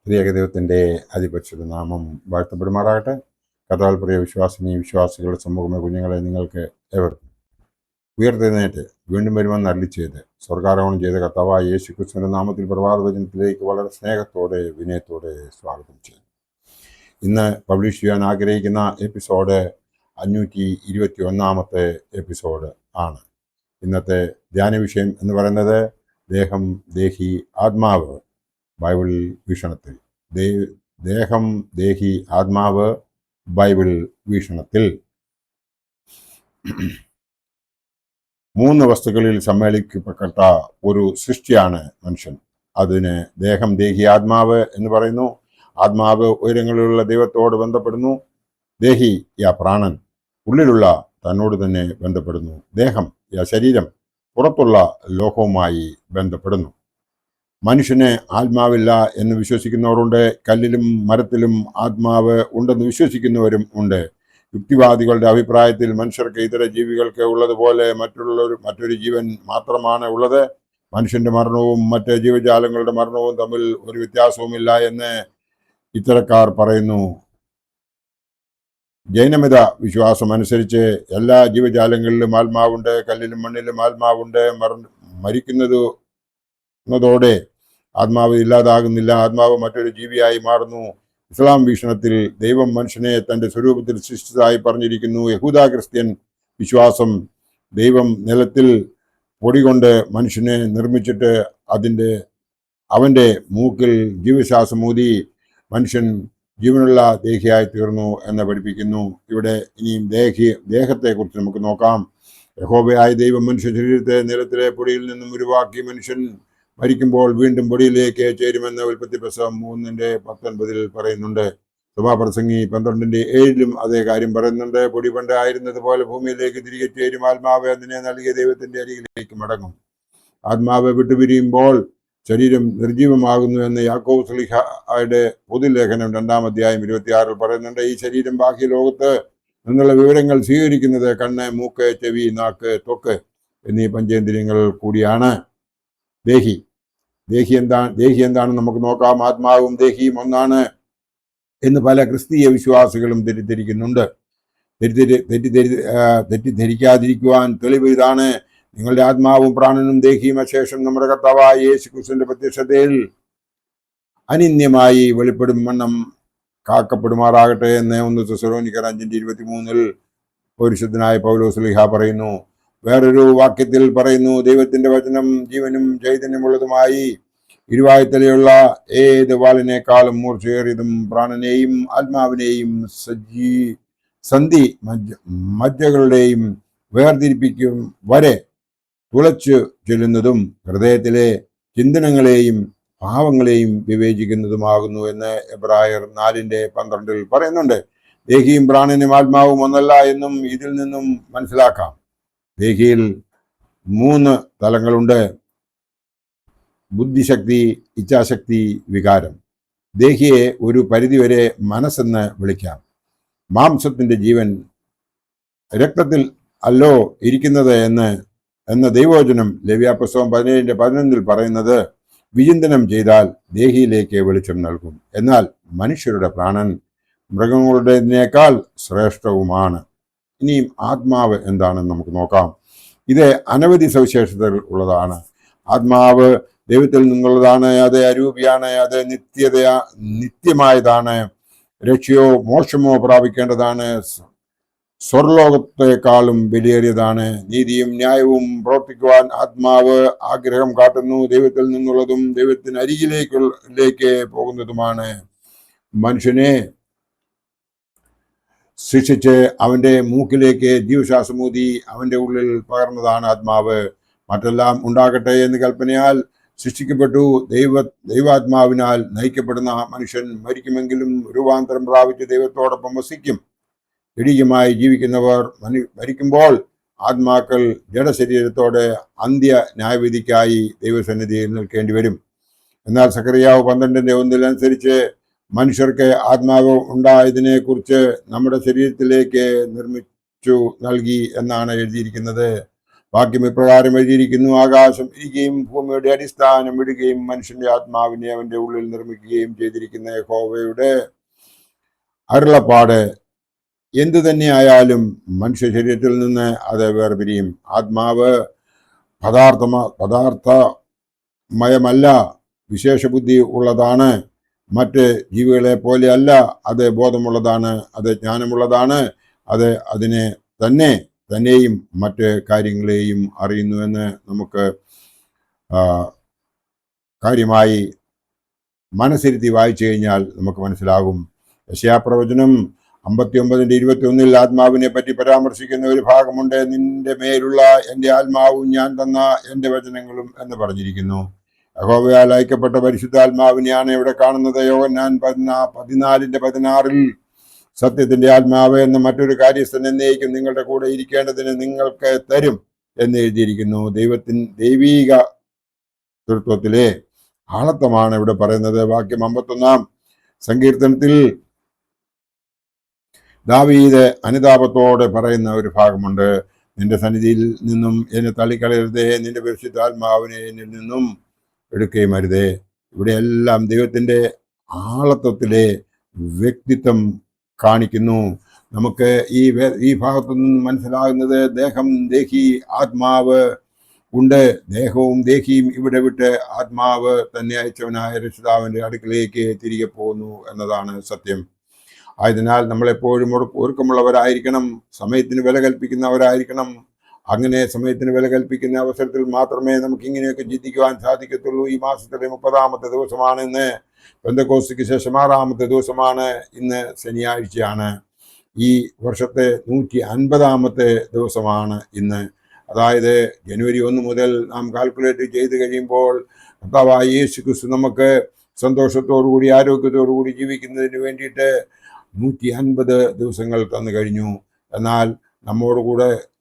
ഏകദൈവത്തിൻ്റെ അതിപരിശുദ്ധ നാമം വാഴ്ത്തപ്പെടുമാറാകട്ടെ. കർത്താവിൽ പ്രിയ വിശ്വാസികളുടെ സമൂഹമേ, കുഞ്ഞുങ്ങളെ, നിങ്ങൾക്ക് ഏവർക്കും ഉയർത്തെഴുന്നേറ്റ് വീണ്ടും വരുമെന്ന് അരുളിച്ചെയ്ത് സ്വർഗാരോഹണം ചെയ്ത കർത്താവായ യേശു ക്രിസ്തുവിൻ്റെ നാമത്തിൽ പ്രഭാതവചനത്തിലേക്ക് വളരെ സ്നേഹത്തോടെ വിനയത്തോടെ സ്വാഗതം ചെയ്യുന്നു. ഇന്ന് പബ്ലിഷ് ചെയ്യാൻ ആഗ്രഹിക്കുന്ന എപ്പിസോഡ് 521 എപ്പിസോഡ് ആണ്. ഇന്നത്തെ ധ്യാന വിഷയം എന്ന് പറയുന്നത് ദേഹം, ദേഹി, ആത്മാവ് ബൈബിൾ വീക്ഷണത്തിൽ. ദേഹം, ദേഹി, ആത്മാവ് ബൈബിൾ വീക്ഷണത്തിൽ 3 വസ്തുക്കളിൽ സമ്മേളിക്കപ്പെട്ട ഒരു സൃഷ്ടിയാണ് മനുഷ്യൻ. അതിന് ദേഹം, ദേഹി, ആത്മാവ് എന്ന് പറയുന്നു. ആത്മാവ് ഉയരങ്ങളിലുള്ള ദൈവത്തോട് ബന്ധപ്പെടുന്നു. ദേഹി യാ പ്രാണൻ ഉള്ളിലുള്ള തന്നോട് തന്നെ ബന്ധപ്പെടുന്നു. ദേഹം യാ ശരീരം പുറത്തുള്ള ലോകവുമായി ബന്ധപ്പെടുന്നു. മനുഷ്യന് ആത്മാവില്ല എന്ന് വിശ്വസിക്കുന്നവരുണ്ട്. കല്ലിലും മരത്തിലും ആത്മാവ് ഉണ്ടെന്ന് വിശ്വസിക്കുന്നവരും ഉണ്ട്. യുക്തിവാദികളുടെ അഭിപ്രായത്തിൽ മനുഷ്യർക്ക് ഇതര ജീവികൾക്ക് ഉള്ളതുപോലെ മറ്റൊരു ജീവൻ മാത്രമാണ് ഉള്ളത്. മനുഷ്യന്റെ മരണവും മറ്റ് ജീവജാലങ്ങളുടെ മരണവും തമ്മിൽ ഒരു വ്യത്യാസവുമില്ല എന്ന് ഇത്തരക്കാർ പറയുന്നു. ജൈനമത വിശ്വാസം അനുസരിച്ച് എല്ലാ ജീവജാലങ്ങളിലും ആത്മാവുണ്ട്. കല്ലിലും മണ്ണിലും ആത്മാവുണ്ട്. മരിക്കുന്നതോടെ ആത്മാവ് ഇല്ലാതാകുന്നില്ല. ആത്മാവ് മറ്റൊരു ജീവിയായി മാറുന്നു. ഇസ്ലാം വീക്ഷണത്തിൽ ദൈവം മനുഷ്യനെ തൻ്റെ സ്വരൂപത്തിൽ സൃഷ്ടിച്ചതായി പറഞ്ഞിരിക്കുന്നു. യഹൂദ ക്രിസ്ത്യൻ വിശ്വാസം ദൈവം നിലത്തിൽ പൊടി കൊണ്ട് മനുഷ്യനെ നിർമ്മിച്ചിട്ട് അവൻ്റെ മൂക്കിൽ ജീവശ്വാസം ഊതി മനുഷ്യൻ ജീവനുള്ള ദേഹിയായി തീർന്നു എന്ന് പഠിപ്പിക്കുന്നു. ഇവിടെ ഇനിയും ദേഹത്തെക്കുറിച്ച് നമുക്ക് നോക്കാം. യഹോവയായ ദൈവം മനുഷ്യ ശരീരത്തെ നിലത്തിലെ പൊടിയിൽ നിന്നും ഉരുവാക്കി. മനുഷ്യൻ മരിക്കുമ്പോൾ വീണ്ടും പൊടിയിലേക്ക് ചേരുമെന്ന് ഉൽപ്പത്തി പുസ്തകം 3:19 പറയുന്നുണ്ട്. സഭാപ്രസംഗി 12:7 അതേ കാര്യം പറയുന്നുണ്ട്. പൊടി പണ്ട് ആയിരുന്നത് പോലെ ഭൂമിയിലേക്ക് തിരികെ ചേരും. ആത്മാവ് അതിനെ നൽകിയ ദൈവത്തിന്റെ അരികിലേക്ക് മടങ്ങും. ആത്മാവ് വിട്ടുപിരിയുമ്പോൾ ശരീരം നിർജീവമാകുന്നു എന്ന് യാക്കോബ് ശ്ലീഹയുടെ പൊതുലേഖനം 2-ാം അധ്യായം 26 പറയുന്നുണ്ട്. ഈ ശരീരം ബാഹ്യ ലോകത്ത് നിന്നുള്ള വിവരങ്ങൾ സ്വീകരിക്കുന്നത് കണ്ണ്, മൂക്ക്, ചെവി, നാക്ക്, ത്വക്ക് എന്നീ പഞ്ചേന്ദ്രിയങ്ങൾ കൂടിയാണ്. ദേഹി എന്താണെന്ന് നമുക്ക് നോക്കാം. ആത്മാവും ദേഹിയും ഒന്നാണ് എന്ന് പല ക്രിസ്തീയ വിശ്വാസികളും തെറ്റിദ്ധരിക്കാതിരിക്കുവാൻ തെളിവ് ഇതാണ്. നിങ്ങളുടെ ആത്മാവും പ്രാണനും ദേഹിയും അശേഷം നമ്മുടെ കർത്താവായ യേശു ക്രിസ്തുവിന്റെ പ്രത്യക്ഷതയിൽ അനിന്യമായി വെളിപ്പെടും വണ്ണം കാക്കപ്പെടുമാറാകട്ടെ എന്ന് 1 തെസ്സലോനിക്കർ 5:23 പരിശുദ്ധനായ പൗലോസ് ശ്ലീഹ പറയുന്നു. വേറൊരു വാക്യത്തിൽ പറയുന്നു, ദൈവത്തിന്റെ വചനം ജീവനും ചൈതന്യമുള്ളതുമായി ഇരുവായ്ത്തലയുള്ള ഏത് വാളിനേക്കാളും മൂർച്ചയേറിയതും പ്രാണനെയും ആത്മാവിനെയും സന്ധി മജ്ജകളുടെയും വേർതിരിപ്പിക്കും വരെ തുളച്ചു ചെല്ലുന്നതും ഹൃദയത്തിലെ ചിന്തനങ്ങളെയും ഭാവങ്ങളെയും വിവേചിക്കുന്നതുമാകുന്നു എന്ന് എബ്രായർ 4:12 പറയുന്നുണ്ട്. ദേഹിയും പ്രാണനും ആത്മാവും ഒന്നല്ല എന്നും ഇതിൽ നിന്നും മനസ്സിലാക്കാം. ദേഹിയിൽ 3 തലങ്ങളുണ്ട്: ബുദ്ധിശക്തി, ഇച്ഛാശക്തി, വികാരം. ദേഹിയെ ഒരു പരിധിവരെ മനസ്സെന്ന് വിളിക്കാം. മാംസത്തിന്റെ ജീവൻ രക്തത്തിൽ അല്ലോ ഇരിക്കുന്നത് എന്ന ദൈവവചനം ലേവ്യാപുസ്തകം 17:11 പറയുന്നത് വിചിന്തനം ചെയ്താൽ ദേഹിയിലേക്ക് വെളിച്ചം നൽകും. എന്നാൽ മനുഷ്യരുടെ പ്രാണൻ മൃഗങ്ങളുടേതിനേക്കാൾ ശ്രേഷ്ഠവുമാണ്. ഇനിയും ആത്മാവ് എന്താണെന്ന് നമുക്ക് നോക്കാം. ഇത് അനവധി സവിശേഷതകൾ ഉള്ളതാണ്. ആത്മാവ് ദൈവത്തിൽ നിന്നുള്ളതാണ്. അത് അരൂപിയാണ്. അത് നിത്യമായതാണ്. രക്ഷയോ മോക്ഷമോ പ്രാപിക്കേണ്ടതാണ്. സ്വർലോകത്തെക്കാളും വിലയേറിയതാണ്. നീതിയും ന്യായവും പ്രവർത്തിക്കുവാൻ ആത്മാവ് ആഗ്രഹം കാട്ടുന്നു. ദൈവത്തിൽ നിന്നുള്ളതും ദൈവത്തിന് അരികിലേക്ക് പോകുന്നതുമാണ്. മനുഷ്യനെ ശിക്ഷിച്ച് അവന്റെ മൂക്കിലേക്ക് ജീവശ്വാസമൂതി അവന്റെ ഉള്ളിൽ പകർന്നതാണ് ആത്മാവ്. മറ്റെല്ലാം ഉണ്ടാകട്ടെ എന്ന് കൽപ്പനയാൽ സൃഷ്ടിക്കപ്പെട്ടു. ദൈവാത്മാവിനാൽ നയിക്കപ്പെടുന്ന മനുഷ്യൻ മരിക്കുമെങ്കിലും രൂപാന്തരം പ്രാപിച്ച് ദൈവത്തോടൊപ്പം വസിക്കും. ജഡീയമായി ജീവിക്കുന്നവർ മരിക്കുമ്പോൾ ആത്മാക്കൾ ജഡശരീരത്തോടെ അന്ത്യ ന്യായവിധിക്കായി ദൈവസന്നിധിയിൽ നിൽക്കേണ്ടി വരും. എന്നാൽ സക്കറിയാവ് 12:1 അനുസരിച്ച് മനുഷ്യർക്ക് ആത്മാവ് ഉണ്ടായതിനെ കുറിച്ച് നമ്മുടെ ശരീരത്തിലേക്ക് നിർമ്മിച്ചു നൽകി എന്നാണ് എഴുതിയിരിക്കുന്നത്. വാക്യം ഇപ്രകാരം എഴുതിയിരിക്കുന്നു: ആകാശം ഇരിക്കുകയും ഭൂമിയുടെ അടിസ്ഥാനം ഇടുകയും മനുഷ്യന്റെ ആത്മാവിനെ അവന്റെ ഉള്ളിൽ നിർമ്മിക്കുകയും ചെയ്തിരിക്കുന്ന യഹോവയുടെ അരുളപ്പാട് എന്തു തന്നെയായാലും മനുഷ്യ ശരീരത്തിൽ നിന്ന് അത് വേർപിരിയും. ആത്മാവ് പദാർത്ഥമയമല്ല, വിശേഷബുദ്ധി ഉള്ളതാണ്. മറ്റ് ജീവികളെ പോലെ അല്ല, അത് ബോധമുള്ളതാണ്, അത് ജ്ഞാനമുള്ളതാണ്, അത് അതിനെ തന്നെയും മറ്റ് കാര്യങ്ങളെയും അറിയുന്നുവെന്ന് നമുക്ക് കാര്യമായി മനസ്സിരുത്തി വായിച്ചു കഴിഞ്ഞാൽ നമുക്ക് മനസ്സിലാകും. യെശയ്യാപ്രവചനം 59:21 ആത്മാവിനെ പറ്റി പരാമർശിക്കുന്ന ഒരു ഭാഗമുണ്ട്. നിന്റെ മേലുള്ള എൻ്റെ ആത്മാവും ഞാൻ തന്ന എൻ്റെ വചനങ്ങളും എന്ന് പറഞ്ഞിരിക്കുന്നു. യഹോവയാൽ അയക്കപ്പെട്ട പരിശുദ്ധാത്മാവിനെയാണ് ഇവിടെ കാണുന്നത്. യോഹന്നാൻ 14:16 സത്യത്തിന്റെ ആത്മാവ് എന്ന മറ്റൊരു കാര്യസ്ഥൻ എന്നേക്കും നിങ്ങളുടെ കൂടെ ഇരിക്കേണ്ടതിന് നിങ്ങൾക്ക് തരും എന്ന് എഴുതിയിരിക്കുന്നു. ദൈവീക തൃത്വത്തിലെ ആളത്വമാണ് ഇവിടെ പറയുന്നത്. വാക്യം 51 സങ്കീർത്തനത്തിൽ ദാവീദ് അനുതാപത്തോടെ പറയുന്ന ഒരു ഭാഗമുണ്ട്: നിന്റെ സന്നിധിയിൽ നിന്നും എന്നെ തള്ളിക്കളയരുതേ, നിന്റെ പരിശുദ്ധാത്മാവിനെ എന്നിൽ നിന്നും എടുക്കുകയും അരുതേ. ഇവിടെയെല്ലാം ദൈവത്തിന്റെ ആളത്വത്തിലെ വ്യക്തിത്വം കാണിക്കുന്നു. നമുക്ക് ഈ ഭാഗത്തു നിന്നും മനസ്സിലാകുന്നത് ദേഹം, ദേഹി, ആത്മാവ് ഉണ്ട്. ദേഹവും ദേഹിയും ഇവിടെ വിട്ട് ആത്മാവ് തന്നെ അയച്ചവനായ രക്ഷിതാവിന്റെ അടുക്കിലേക്ക് തിരികെ പോകുന്നു എന്നതാണ് സത്യം. ആയതിനാൽ നമ്മളെപ്പോഴും ഒരുക്കമുള്ളവരായിരിക്കണം, സമയത്തിന് വില കൽപ്പിക്കുന്നവരായിരിക്കണം. അങ്ങനെ സമയത്തിന് വില കൽപ്പിക്കുന്ന അവസരത്തിൽ മാത്രമേ നമുക്ക് ഇങ്ങനെയൊക്കെ ചിന്തിക്കുവാൻ സാധിക്കത്തുള്ളൂ. ഈ മാസത്തിലെ 30ാമത്തെ ദിവസമാണ് ഇന്ന്. പെന്തക്കോസ്തിക്ക് ശേഷം 6ാമത്തെ ദിവസമാണ് ഇന്ന്. ശനിയാഴ്ചയാണ്. ഈ വർഷത്തെ 150ാമത്തെ ദിവസമാണ് ഇന്ന്. അതായത് ജനുവരി 1 മുതൽ നാം കാൽക്കുലേറ്റ് ചെയ്ത് കഴിയുമ്പോൾ കർത്താവായ യേശു ക്രിസ്തു നമുക്ക് സന്തോഷത്തോടുകൂടി ആരോഗ്യത്തോടുകൂടി ജീവിക്കുന്നതിന് വേണ്ടിയിട്ട് 150 ദിവസങ്ങൾ തന്നു കഴിഞ്ഞു. എന്നാൽ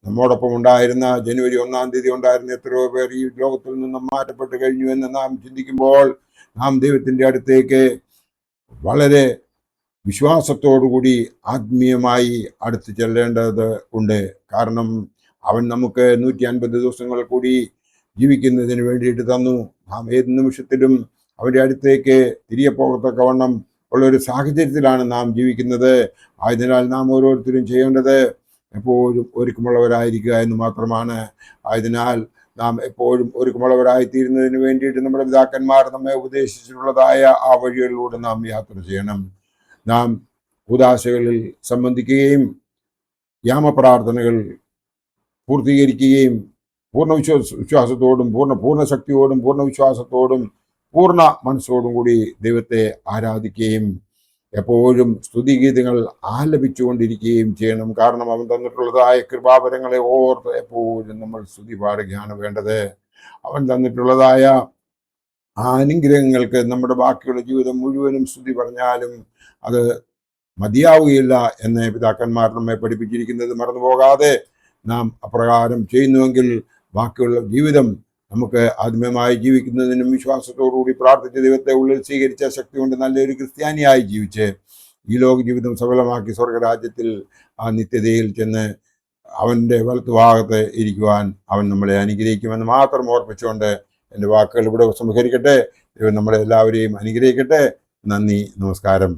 നമ്മോടൊപ്പം ഉണ്ടായിരുന്ന ജനുവരി 1 തീയതി ഉണ്ടായിരുന്ന എത്രയോ പേർ ഈ ലോകത്തിൽ നിന്നും മാറ്റപ്പെട്ട് കഴിഞ്ഞു എന്ന് നാം ചിന്തിക്കുമ്പോൾ നാം ദൈവത്തിൻ്റെ അടുത്തേക്ക് വളരെ വിശ്വാസത്തോടുകൂടി ആത്മീയമായി അടുത്ത് ചെല്ലേണ്ടത് ഉണ്ട്. കാരണം അവൻ നമുക്ക് 150 ദിവസങ്ങൾ കൂടി ജീവിക്കുന്നതിന് വേണ്ടിയിട്ട് തന്നു. നാം ഏത് നിമിഷത്തിലും അവൻ്റെ അടുത്തേക്ക് തിരികെ പോകത്തക്കവണ്ണം ഉള്ളൊരു സാഹചര്യത്തിലാണ് നാം ജീവിക്കുന്നത്. ആയതിനാൽ നാം ഓരോരുത്തരും ചെയ്യേണ്ടത് എപ്പോഴും ഒരുക്കമുള്ളവരായിരിക്കുക എന്ന് മാത്രമാണ്. ആയതിനാൽ നാം എപ്പോഴും ഒരുക്കമുള്ളവരായിത്തീരുന്നതിന് വേണ്ടിയിട്ട് നമ്മുടെ പിതാക്കന്മാർ നമ്മെ ഉപദേശിച്ചിട്ടുള്ളതായ ആ വഴികളിലൂടെ നാം യാത്ര ചെയ്യണം. നാം ഉദാശകളിൽ സംബന്ധിക്കുകയും യാമപ്രാർത്ഥനകൾ പൂർത്തീകരിക്കുകയും പൂർണ്ണ വിശ്വാസത്തോടും പൂർണ്ണ ശക്തിയോടും പൂർണ്ണ വിശ്വാസത്തോടും പൂർണ്ണ മനസ്സോടും കൂടി ദൈവത്തെ ആരാധിക്കുകയും എപ്പോഴും സ്തുതിഗീതങ്ങൾ ആലപിച്ചുകൊണ്ടിരിക്കുകയും ചെയ്യണം. കാരണം അവൻ തന്നിട്ടുള്ളതായ കൃപാവരങ്ങളെ ഓർത്ത് എപ്പോഴും നമ്മൾ സ്തുതി പാടുകയാണ് വേണ്ടത്. അവൻ തന്നിട്ടുള്ളതായ ആ അനുഗ്രഹങ്ങൾക്ക് നമ്മുടെ ബാക്കിയുള്ള ജീവിതം മുഴുവനും സ്തുതി പറഞ്ഞാലും അത് മതിയാവുകയില്ല എന്ന് പിതാക്കന്മാർ നമ്മെ പഠിപ്പിച്ചിരിക്കുന്നത് മറന്നുപോകാതെ നാം അപ്രകാരം ചെയ്യുന്നുവെങ്കിൽ ബാക്കിയുള്ള ജീവിതം നമുക്ക് ആത്മീയമായി ജീവിക്കുന്നതിനും വിശ്വാസത്തോടുകൂടി പ്രാർത്ഥിച്ച് ദൈവത്തെ ഉള്ളിൽ സ്വീകരിച്ച ശക്തി കൊണ്ട് നല്ലൊരു ക്രിസ്ത്യാനിയായി ജീവിച്ച് ഈ ലോക ജീവിതം സഫലമാക്കി സ്വർഗരാജ്യത്തിൽ ആ നിത്യതയിൽ ചെന്ന് അവൻ്റെ വലത്തുഭാഗത്ത് ഇരിക്കുവാൻ അവൻ നമ്മളെ അനുഗ്രഹിക്കുമെന്ന് മാത്രം ഓർപ്പിച്ചുകൊണ്ട് എൻ്റെ വാക്കുകൾ ഇവിടെ സംഹരിക്കട്ടെ. ദൈവം നമ്മളെ എല്ലാവരെയും അനുഗ്രഹിക്കട്ടെ. നന്ദി, നമസ്കാരം.